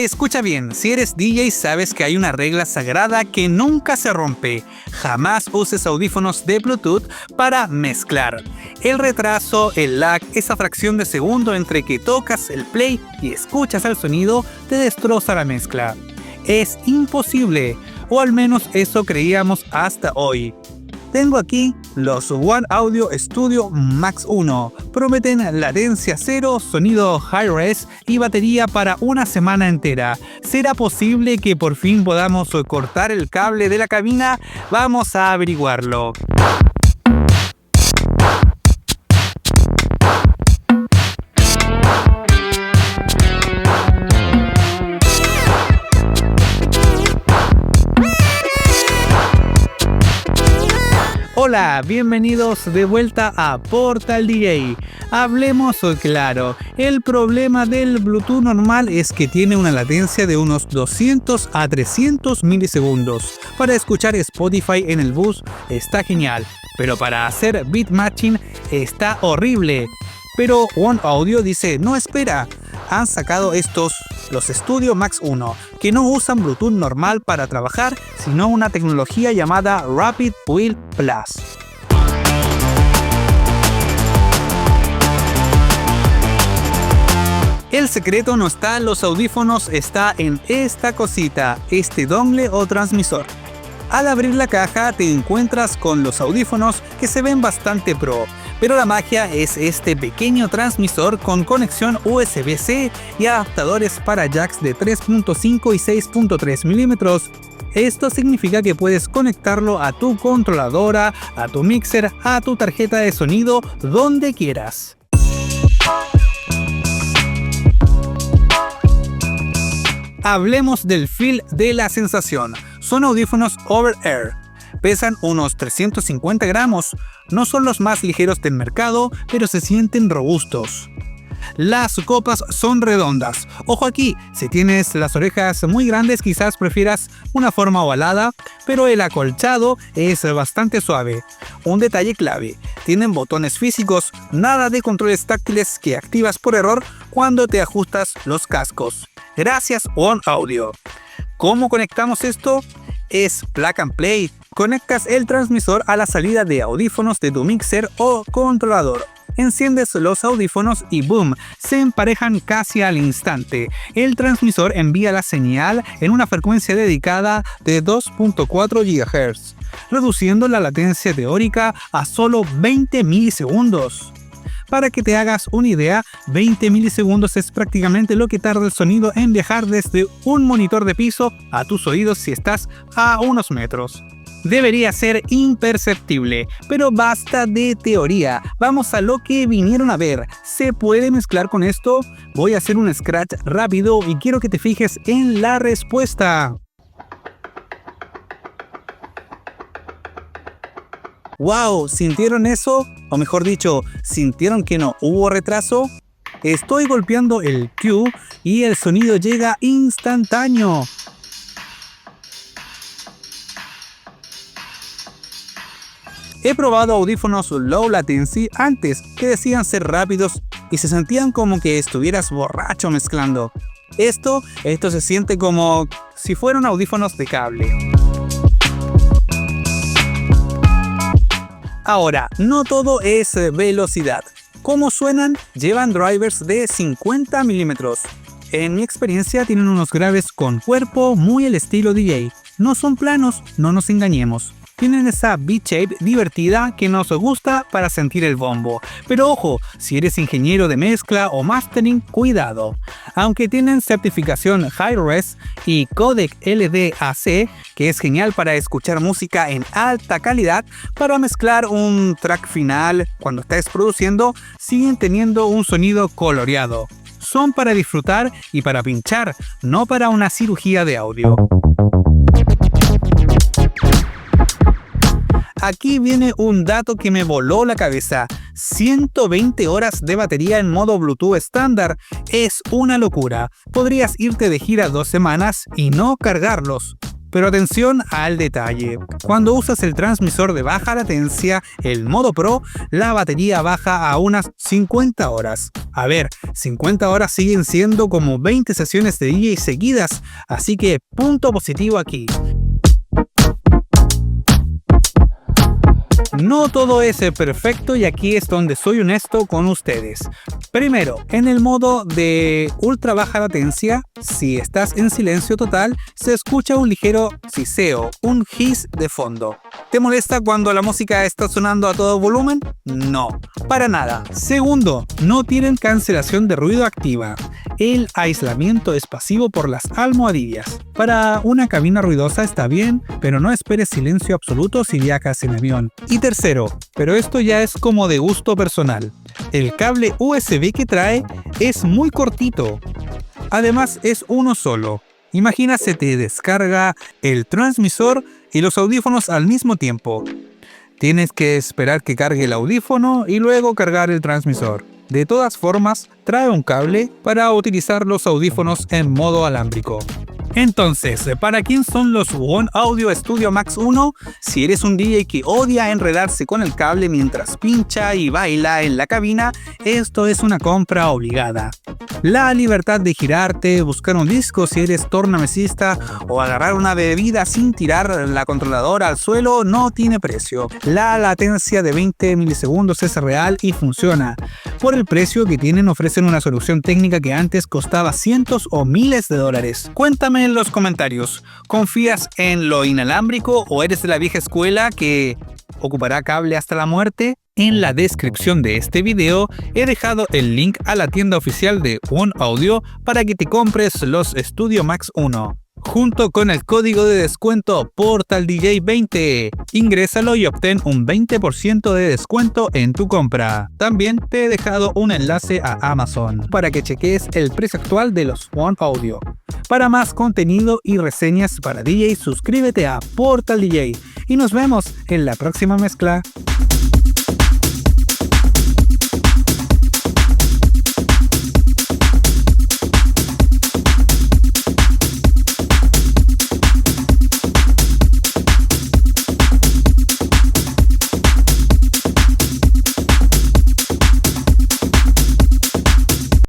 Escucha bien, si eres DJ sabes que hay una regla sagrada que nunca se rompe. Jamás uses audífonos de Bluetooth para mezclar. El retraso, el lag, esa fracción de segundo entre que tocas el play y escuchas el sonido te destroza la mezcla. Es imposible, o al menos eso creíamos hasta hoy. Tengo aquí los One Audio Studio Max 1. Prometen latencia cero, sonido high-res y batería para una semana entera. ¿Será posible que por fin podamos cortar el cable de la cabina? Vamos a averiguarlo. Hola, bienvenidos de vuelta a Portal DJ. Hablemos claro, el problema del Bluetooth normal es que tiene una latencia de unos 200 a 300 milisegundos. Para escuchar Spotify en el bus está genial, pero para hacer beat matching está horrible. Pero One Audio dice, no espera, han sacado los Studio Max 1, que no usan Bluetooth normal para trabajar, sino una tecnología llamada Rapid Wheel Plus. El secreto no está en los audífonos, está en esta cosita, este dongle o transmisor. Al abrir la caja te encuentras con los audífonos que se ven bastante pro, pero la magia es este pequeño transmisor con conexión USB-C y adaptadores para jacks de 3.5 y 6.3 milímetros. Esto significa que puedes conectarlo a tu controladora, a tu mixer, a tu tarjeta de sonido, donde quieras. Hablemos del feel de la sensación. Son audífonos over-air. Pesan unos 350 gramos. No son los más ligeros del mercado, pero se sienten robustos. Las copas son redondas. Ojo aquí, si tienes las orejas muy grandes quizás prefieras una forma ovalada, pero el acolchado es bastante suave. Un detalle clave, tienen botones físicos, nada de controles táctiles que activas por error cuando te ajustas los cascos. Gracias One Audio. ¿Cómo conectamos esto? Es plug and play. Conectas el transmisor a la salida de audífonos de tu mixer o controlador. Enciendes los audífonos y boom, se emparejan casi al instante. El transmisor envía la señal en una frecuencia dedicada de 2.4 GHz, reduciendo la latencia teórica a solo 20 milisegundos. Para que te hagas una idea, 20 milisegundos es prácticamente lo que tarda el sonido en viajar desde un monitor de piso a tus oídos si estás a unos metros. Debería ser imperceptible, pero basta de teoría. Vamos a lo que vinieron a ver. ¿Se puede mezclar con esto? Voy a hacer un scratch rápido y quiero que te fijes en la respuesta. ¡Wow! ¿Sintieron eso? O mejor dicho, ¿sintieron que no hubo retraso? Estoy golpeando el Q y el sonido llega instantáneo. He probado audífonos low latency antes que decían ser rápidos y se sentían como que estuvieras borracho mezclando. Esto se siente como si fueran audífonos de cable. Ahora, no todo es velocidad. ¿Cómo suenan? Llevan drivers de 50 milímetros. En mi experiencia tienen unos graves con cuerpo muy al estilo DJ. No son planos, no nos engañemos. Tienen esa V-shape divertida que nos gusta para sentir el bombo. Pero ojo, si eres ingeniero de mezcla o mastering, cuidado. Aunque tienen certificación Hi-Res y codec LDAC, que es genial para escuchar música en alta calidad, para mezclar un track final cuando estés produciendo, siguen teniendo un sonido coloreado. Son para disfrutar y para pinchar, no para una cirugía de audio. Aquí viene un dato que me voló la cabeza. 120 horas de batería en modo Bluetooth estándar. Es una locura. Podrías irte de gira 2 semanas y no cargarlos. Pero atención al detalle, cuando usas el transmisor de baja latencia, el modo Pro, la batería baja a unas 50 horas. A ver, 50 horas siguen siendo como 20 sesiones de DJ seguidas, así que punto positivo aquí. No todo es perfecto y aquí es donde soy honesto con ustedes. Primero, en el modo de ultra baja latencia, si estás en silencio total, se escucha un ligero siseo, un hiss de fondo. ¿Te molesta cuando la música está sonando a todo volumen? No, para nada. Segundo, no tienen cancelación de ruido activa. El aislamiento es pasivo por las almohadillas. Para una cabina ruidosa está bien, pero no esperes silencio absoluto si viajas en avión. Y tercero, pero esto ya es como de gusto personal, el cable USB que trae es muy cortito. Además es uno solo. Imagina se te descarga el transmisor y los audífonos al mismo tiempo. Tienes que esperar que cargue el audífono y luego cargar el transmisor. De todas formas, trae un cable para utilizar los audífonos en modo alámbrico. Entonces, ¿para quién son los One Audio Studio Max 1? Si eres un DJ que odia enredarse con el cable mientras pincha y baila en la cabina, esto es una compra obligada. La libertad de girarte, buscar un disco si eres tornamesista o agarrar una bebida sin tirar la controladora al suelo no tiene precio. La latencia de 20 milisegundos es real y funciona. Por el precio que tienen ofrecen una solución técnica que antes costaba cientos o miles de dólares. Cuéntame en los comentarios, ¿confías en lo inalámbrico o eres de la vieja escuela que ocupará cable hasta la muerte? En la descripción de este video he dejado el link a la tienda oficial de One Audio para que te compres los Studio Max 1. Junto con el código de descuento PortalDJ20. Ingrésalo y obtén un 20% de descuento en tu compra. También te he dejado un enlace a Amazon para que cheques el precio actual de los One Audio. Para más contenido y reseñas para DJ, suscríbete a Portal DJ y nos vemos en la próxima mezcla.